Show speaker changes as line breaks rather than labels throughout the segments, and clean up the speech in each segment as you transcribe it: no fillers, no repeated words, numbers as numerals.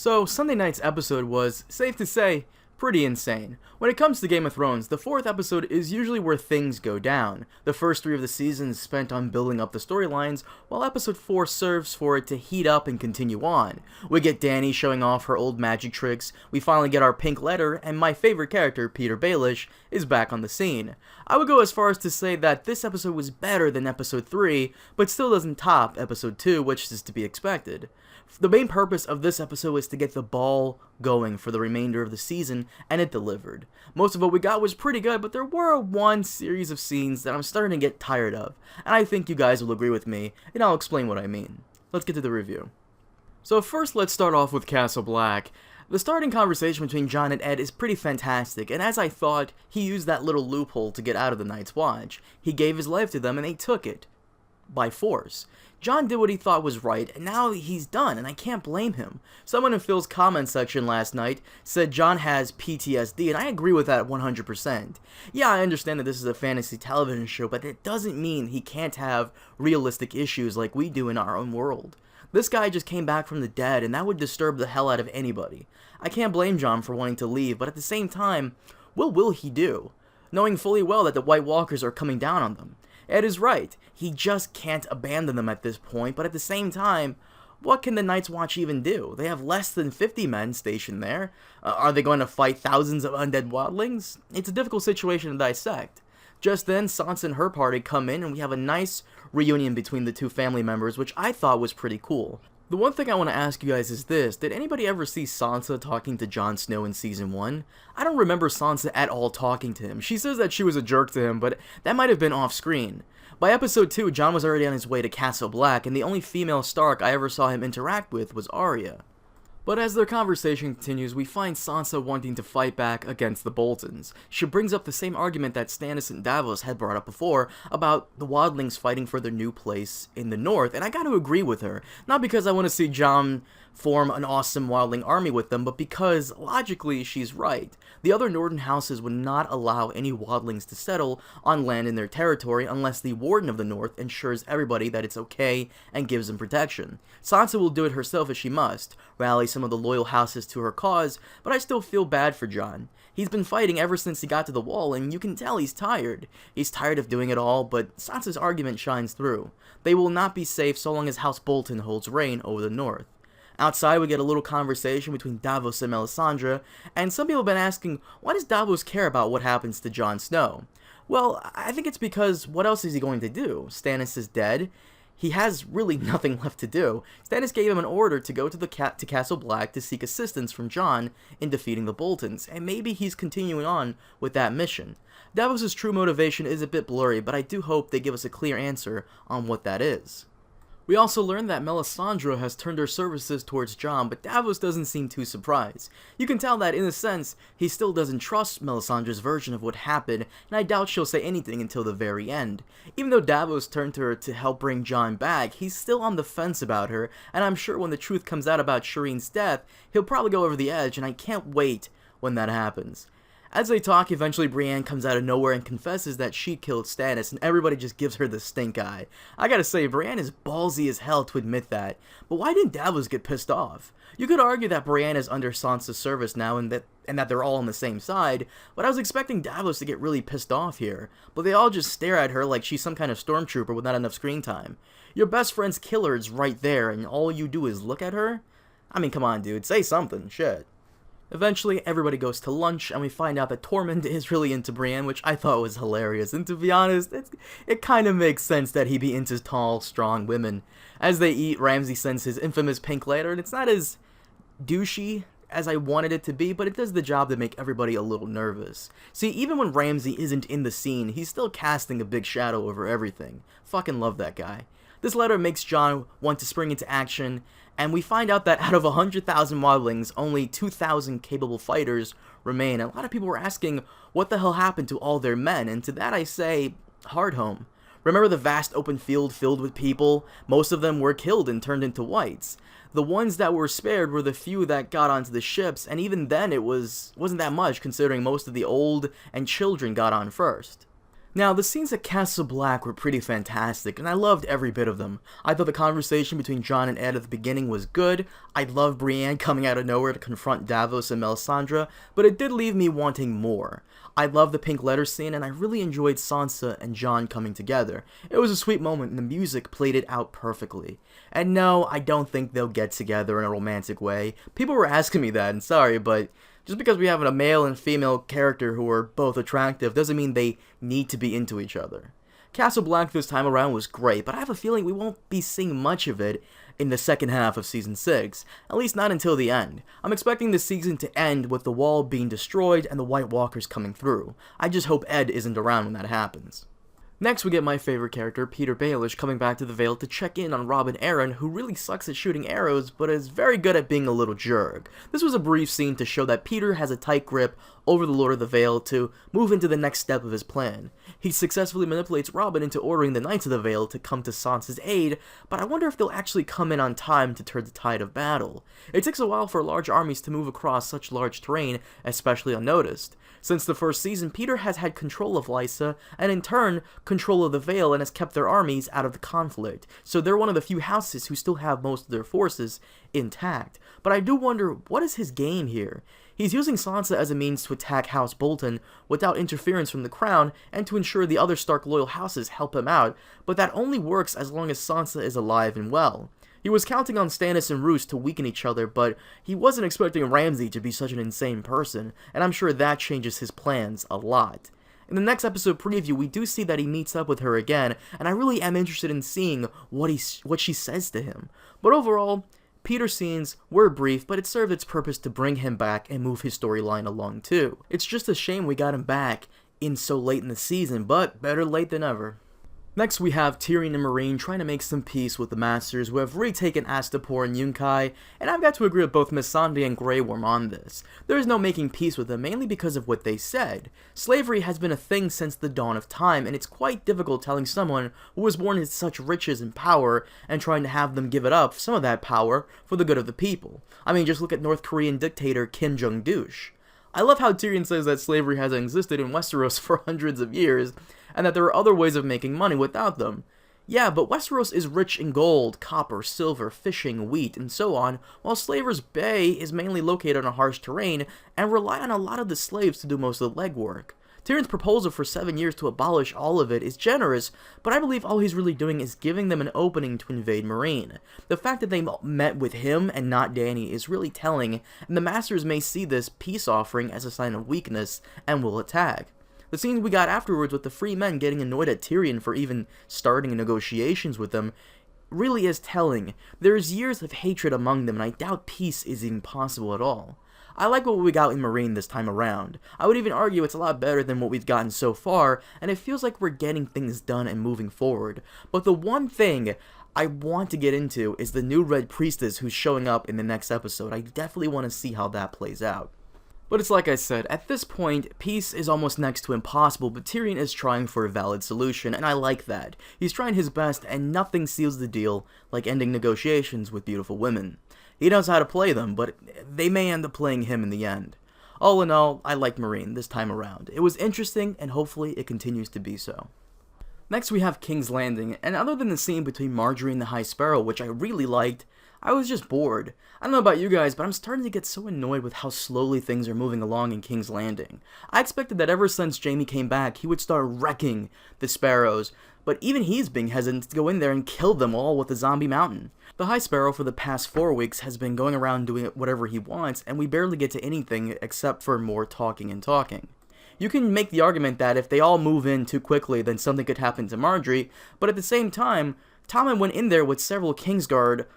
So, Sunday night's episode was, safe to say, pretty insane. When it comes to Game of Thrones, the fourth episode is usually where things go down. The first three of the seasons spent on building up the storylines, while episode 4 serves for it to heat up and continue on. We get Dany showing off her old magic tricks, we finally get our pink letter, and my favorite character, Petyr Baelish, is back on the scene. I would go as far as to say that this episode was better than episode 3, but still doesn't top episode 2, which is to be expected. The main purpose of this episode is to get the ball going for the remainder of the season, and it delivered. Most of what we got was pretty good, but there were one series of scenes that I'm starting to get tired of, and I think you guys will agree with me, and I'll explain what I mean. Let's get to the review. So first, let's start off with Castle Black. The starting conversation between Jon and Ed is pretty fantastic, and as I thought, he used that little loophole to get out of the Night's Watch. He gave his life to them, and they took it. By force. Jon did what he thought was right, and now he's done, and I can't blame him. Someone in Phil's comment section last night said Jon has PTSD, and I agree with that 100%. Yeah, I understand that this is a fantasy television show, but it doesn't mean he can't have realistic issues like we do in our own world. This guy just came back from the dead, and that would disturb the hell out of anybody. I can't blame Jon for wanting to leave, but at the same time, what will he do? Knowing fully well that the White Walkers are coming down on them. Ed is right, he just can't abandon them at this point, but at the same time, what can the Night's Watch even do? They have less than 50 men stationed there. Are they going to fight thousands of undead wildlings? It's a difficult situation to dissect. Just then, Sansa and her party come in, and we have a nice reunion between the two family members, which I thought was pretty cool. The one thing I want to ask you guys is this: did anybody ever see Sansa talking to Jon Snow in Season 1? I don't remember Sansa at all talking to him. She says that she was a jerk to him, but that might have been off-screen. By episode 2, Jon was already on his way to Castle Black, and the only female Stark I ever saw him interact with was Arya. But as their conversation continues, we find Sansa wanting to fight back against the Boltons. She brings up the same argument that Stannis and Davos had brought up before about the wildlings fighting for their new place in the north, and I gotta agree with her. Not because I want to see Jon form an awesome wildling army with them, but because, logically, she's right. The other northern houses would not allow any wildlings to settle on land in their territory unless the Warden of the North ensures everybody that it's okay and gives them protection. Sansa will do it herself if she must, rally some of the loyal houses to her cause, but I still feel bad for Jon. He's been fighting ever since he got to the wall, and you can tell he's tired. He's tired of doing it all, but Sansa's argument shines through. They will not be safe so long as House Bolton holds reign over the north. Outside, we get a little conversation between Davos and Melisandre, and some people have been asking, why does Davos care about what happens to Jon Snow? Well, I think it's because what else is he going to do? Stannis is dead. He has really nothing left to do. Stannis gave him an order to go to Castle Black to seek assistance from Jon in defeating the Boltons, and maybe he's continuing on with that mission. Davos' true motivation is a bit blurry, but I do hope they give us a clear answer on what that is. We also learn that Melisandre has turned her services towards Jon, but Davos doesn't seem too surprised. You can tell that, in a sense, he still doesn't trust Melisandre's version of what happened, and I doubt she'll say anything until the very end. Even though Davos turned to her to help bring Jon back, he's still on the fence about her, and I'm sure when the truth comes out about Shireen's death, he'll probably go over the edge, and I can't wait when that happens. As they talk, eventually Brienne comes out of nowhere and confesses that she killed Stannis, and everybody just gives her the stink eye. I gotta say, Brienne is ballsy as hell to admit that, but why didn't Davos get pissed off? You could argue that Brienne is under Sansa's service now and that they're all on the same side, but I was expecting Davos to get really pissed off here, but they all just stare at her like she's some kind of stormtrooper with not enough screen time. Your best friend's killer is right there, and all you do is look at her? I mean, come on, dude, say something, shit. Eventually, everybody goes to lunch, and we find out that Tormund is really into Brienne, which I thought was hilarious, and to be honest, it kind of makes sense that he'd be into tall, strong women. As they eat, Ramsay sends his infamous pink letter, and it's not as douchey as I wanted it to be, but it does the job to make everybody a little nervous. See, even when Ramsay isn't in the scene, he's still casting a big shadow over everything. Fucking love that guy. This letter makes Jon want to spring into action, and we find out that out of 100,000 wildlings, only 2,000 capable fighters remain. And a lot of people were asking what the hell happened to all their men, and to that I say, hard home. Remember the vast open field filled with people? Most of them were killed and turned into whites. The ones that were spared were the few that got onto the ships, and even then it wasn't that much considering most of the old and children got on first. Now, the scenes at Castle Black were pretty fantastic, and I loved every bit of them. I thought the conversation between Jon and Ed at the beginning was good. I loved Brienne coming out of nowhere to confront Davos and Melisandre, but it did leave me wanting more. I loved the pink letter scene, and I really enjoyed Sansa and Jon coming together. It was a sweet moment, and the music played it out perfectly. And no, I don't think they'll get together in a romantic way. People were asking me that, and sorry, but just because we have a male and female character who are both attractive doesn't mean they need to be into each other. Castle Black this time around was great, but I have a feeling we won't be seeing much of it in the second half of Season 6, at least not until the end. I'm expecting this season to end with the wall being destroyed and the White Walkers coming through. I just hope Ed isn't around when that happens. Next, we get my favorite character, Petyr Baelish, coming back to the Vale to check in on Robb and Aaron, who really sucks at shooting arrows, but is very good at being a little jerk. This was a brief scene to show that Petyr has a tight grip over the Lord of the Vale to move into the next step of his plan. He successfully manipulates Robin into ordering the Knights of the Vale to come to Sansa's aid, but I wonder if they'll actually come in on time to turn the tide of battle. It takes a while for large armies to move across such large terrain, especially unnoticed. Since the first season, Petyr has had control of Lysa, and in turn, control of the Vale, and has kept their armies out of the conflict, so they're one of the few houses who still have most of their forces intact. But I do wonder, what is his game here? He's using Sansa as a means to attack House Bolton without interference from the crown, and to ensure the other Stark loyal houses help him out, but that only works as long as Sansa is alive and well. He was counting on Stannis and Roose to weaken each other, but he wasn't expecting Ramsay to be such an insane person, and I'm sure that changes his plans a lot. In the next episode preview, we do see that he meets up with her again, and I really am interested in seeing what she says to him. But overall, Petyr's scenes were brief, but it served its purpose to bring him back and move his storyline along too. It's just a shame we got him back in so late in the season, but better late than ever. Next, we have Tyrion and Meereen trying to make some peace with the Masters, who have retaken Astapor and Yunkai, and I've got to agree with both Melisandre and Grey Worm on this. There is no making peace with them, mainly because of what they said. Slavery has been a thing since the dawn of time, and it's quite difficult telling someone who was born in such riches and power, and trying to have them give it up, some of that power, for the good of the people. I mean, just look at North Korean dictator Kim Jong-douche. I love how Tyrion says that slavery hasn't existed in Westeros for hundreds of years, and that there are other ways of making money without them. Yeah, but Westeros is rich in gold, copper, silver, fishing, wheat, and so on, while Slaver's Bay is mainly located on harsh terrain and rely on a lot of the slaves to do most of the legwork. Tyrion's proposal for 7 years to abolish all of it is generous, but I believe all he's really doing is giving them an opening to invade Meereen. The fact that they met with him and not Dany is really telling, and the Masters may see this peace offering as a sign of weakness and will attack. The scenes we got afterwards with the free men getting annoyed at Tyrion for even starting negotiations with them really is telling. There's years of hatred among them, and I doubt peace is even possible at all. I like what we got in Meereen this time around. I would even argue it's a lot better than what we've gotten so far, and it feels like we're getting things done and moving forward. But the one thing I want to get into is the new Red Priestess who's showing up in the next episode. I definitely want to see how that plays out. But it's like I said, at this point, peace is almost next to impossible, but Tyrion is trying for a valid solution, and I like that. He's trying his best, and nothing seals the deal like ending negotiations with beautiful women. He knows how to play them, but they may end up playing him in the end. All in all, I liked Meereen this time around. It was interesting, and hopefully it continues to be so. Next we have King's Landing, and other than the scene between Marjorie and the High Sparrow, which I really liked, I was just bored. I don't know about you guys, but I'm starting to get so annoyed with how slowly things are moving along in King's Landing. I expected that ever since Jaime came back, he would start wrecking the Sparrows, but even he's being hesitant to go in there and kill them all with the zombie mountain. The High Sparrow for the past 4 weeks has been going around doing whatever he wants, and we barely get to anything except for more talking and talking. You can make the argument that if they all move in too quickly, then something could happen to Marjorie, but at the same time, Tommen went in there with several Kingsguard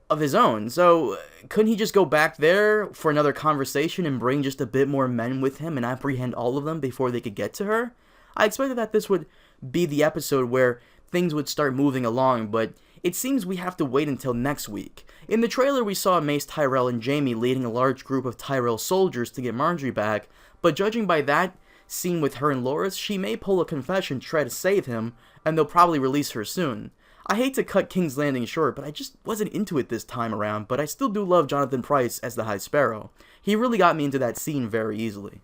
of his own, so couldn't he just go back there for another conversation and bring just a bit more men with him and apprehend all of them before they could get to her? I expected that this would be the episode where things would start moving along, but it seems we have to wait until next week. In the trailer we saw Mace Tyrell and Jaime leading a large group of Tyrell soldiers to get Marjorie back, but judging by that scene with her and Loras, she may pull a confession to try to save him, and they'll probably release her soon. I hate to cut King's Landing short, but I just wasn't into it this time around, but I still do love Jonathan Pryce as the High Sparrow. He really got me into that scene very easily.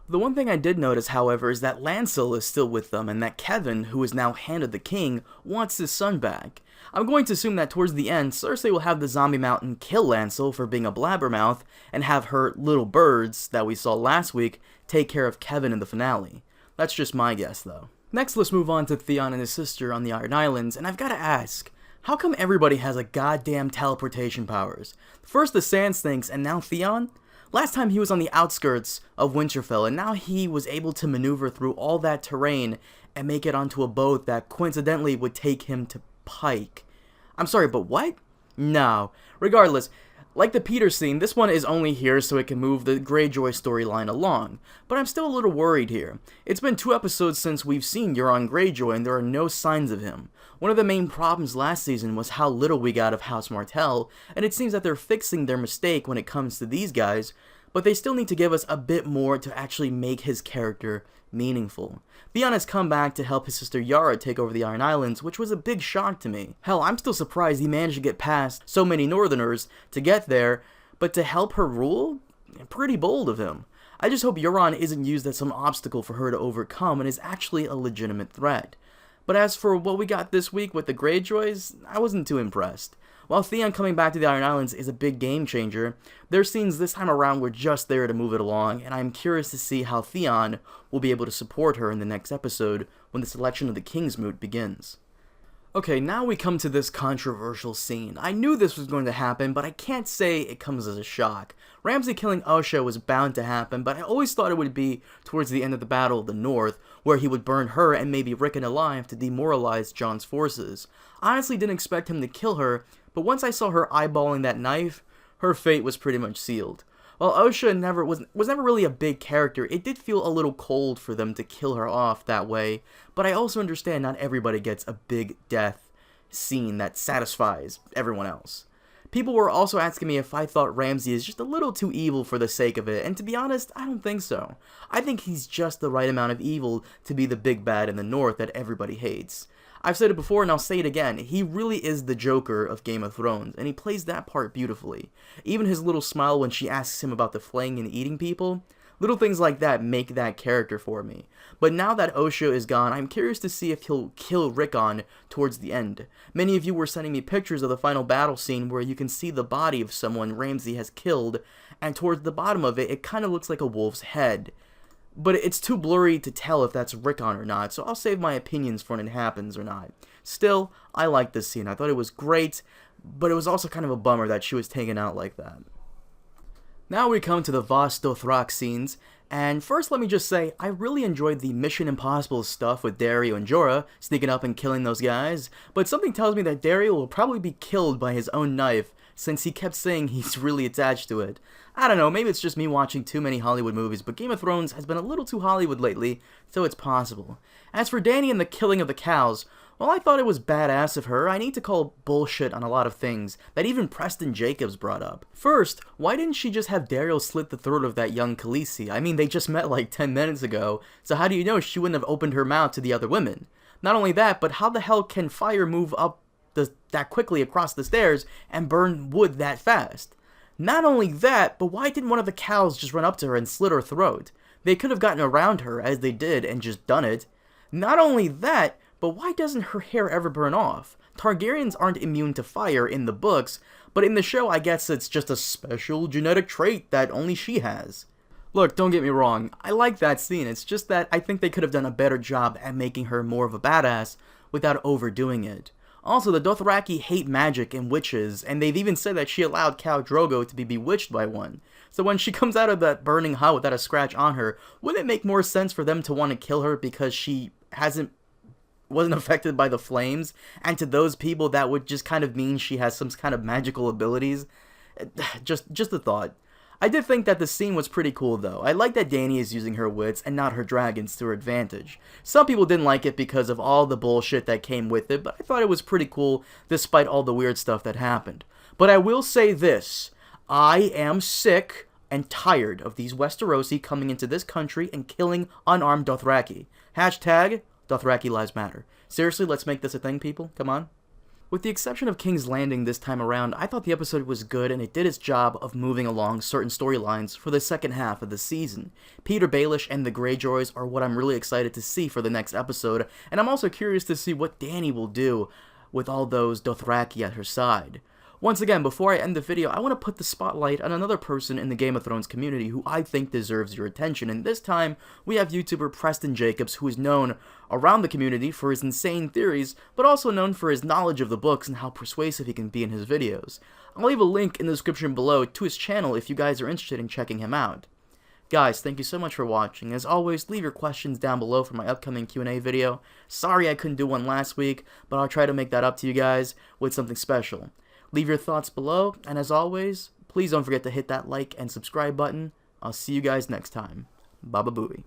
The one thing I did notice, however, is that Lancel is still with them, and that Kevin, who is now Hand of the King, wants his son back. I'm going to assume that towards the end, Cersei will have the Zombie Mountain kill Lancel for being a blabbermouth, and have her little birds, that we saw last week, take care of Kevin in the finale. That's just my guess, though. Next, let's move on to Theon and his sister on the Iron Islands, and I've gotta ask, how come everybody has a goddamn teleportation powers? First the Sand Snakes, and now Theon? Last time he was on the outskirts of Winterfell, and now he was able to maneuver through all that terrain and make it onto a boat that coincidentally would take him to Pike. I'm sorry, but what? No. Regardless, like the Petyr scene, this one is only here so it can move the Greyjoy storyline along. But I'm still a little worried here. It's been 2 episodes since we've seen Euron Greyjoy and there are no signs of him. One of the main problems last season was how little we got of House Martell, and it seems that they're fixing their mistake when it comes to these guys, but they still need to give us a bit more to actually make his character meaningful. Theon has come back to help his sister Yara take over the Iron Islands, which was a big shock to me. Hell, I'm still surprised he managed to get past so many Northerners to get there, but to help her rule? Pretty bold of him. I just hope Euron isn't used as some obstacle for her to overcome and is actually a legitimate threat. But as for what we got this week with the Greyjoys, I wasn't too impressed. While Theon coming back to the Iron Islands is a big game changer, their scenes this time around were just there to move it along, and I'm curious to see how Theon will be able to support her in the next episode when the selection of the King's Moot begins. Okay, now we come to this controversial scene. I knew this was going to happen, but I can't say it comes as a shock. Ramsay killing Osha was bound to happen, but I always thought it would be towards the end of the Battle of the North, where he would burn her and maybe Rickon alive to demoralize Jon's forces. I honestly didn't expect him to kill her, but once I saw her eyeballing that knife, her fate was pretty much sealed. While Osha was never really a big character, it did feel a little cold for them to kill her off that way, but I also understand not everybody gets a big death scene that satisfies everyone else. People were also asking me if I thought Ramsay is just a little too evil for the sake of it, and to be honest, I don't think so. I think he's just the right amount of evil to be the big bad in the North that everybody hates. I've said it before and I'll say it again, he really is the Joker of Game of Thrones, and he plays that part beautifully. Even his little smile when she asks him about the flaying and eating people, little things like that make that character for me. But now that Osha is gone, I'm curious to see if he'll kill Rickon towards the end. Many of you were sending me pictures of the final battle scene where you can see the body of someone Ramsay has killed, and towards the bottom of it, it kind of looks like a wolf's head. But it's too blurry to tell if that's Rickon or not, so I'll save my opinions for when it happens or not. Still, I liked this scene. I thought it was great, but it was also kind of a bummer that she was taken out like that. Now we come to the Vos Dothrak scenes, and first let me just say, I really enjoyed the Mission Impossible stuff with Daario and Jorah, sneaking up and killing those guys, but something tells me that Daario will probably be killed by his own knife, since he kept saying he's really attached to it. I don't know, maybe it's just me watching too many Hollywood movies, but Game of Thrones has been a little too Hollywood lately, so it's possible. As for Dany and the killing of the cows, well, I thought it was badass of her. I need to call bullshit on a lot of things that even Preston Jacobs brought up. First, why didn't she just have Daario slit the throat of that young Khaleesi? I mean, they just met like 10 minutes ago, so how do you know she wouldn't have opened her mouth to the other women? Not only that, but how the hell can fire move up that quickly across the stairs and burn wood that fast? Not only that, but why didn't one of the cows just run up to her and slit her throat? They could have gotten around her, as they did, and just done it. Not only that, but why doesn't her hair ever burn off? Targaryens aren't immune to fire in the books, but in the show I guess it's just a special genetic trait that only she has. Look, don't get me wrong, I like that scene, it's just that I think they could have done a better job at making her more of a badass without overdoing it. Also, the Dothraki hate magic and witches, and they've even said that she allowed Khal Drogo to be bewitched by one. So when she comes out of that burning hut without a scratch on her, wouldn't it make more sense for them to want to kill her because she wasn't affected by the flames? And to those people, that would just kind of mean she has some kind of magical abilities? Just a thought. I did think that the scene was pretty cool though. I like that Dany is using her wits and not her dragons to her advantage. Some people didn't like it because of all the bullshit that came with it, but I thought it was pretty cool despite all the weird stuff that happened. But I will say this, I am sick and tired of these Westerosi coming into this country and killing unarmed Dothraki. Hashtag Dothraki Lives Matter. Seriously, let's make this a thing, people. Come on. With the exception of King's Landing this time around, I thought the episode was good and it did its job of moving along certain storylines for the second half of the season. Petyr Baelish and the Greyjoys are what I'm really excited to see for the next episode, and I'm also curious to see what Dany will do with all those Dothraki at her side. Once again, before I end the video, I want to put the spotlight on another person in the Game of Thrones community who I think deserves your attention, and this time, we have YouTuber Preston Jacobs, who is known around the community for his insane theories, but also known for his knowledge of the books and how persuasive he can be in his videos. I'll leave a link in the description below to his channel if you guys are interested in checking him out. Guys, thank you so much for watching. As always, leave your questions down below for my upcoming Q&A video. Sorry I couldn't do one last week, but I'll try to make that up to you guys with something special. Leave your thoughts below, and as always, please don't forget to hit that like and subscribe button. I'll see you guys next time. Baba Booey.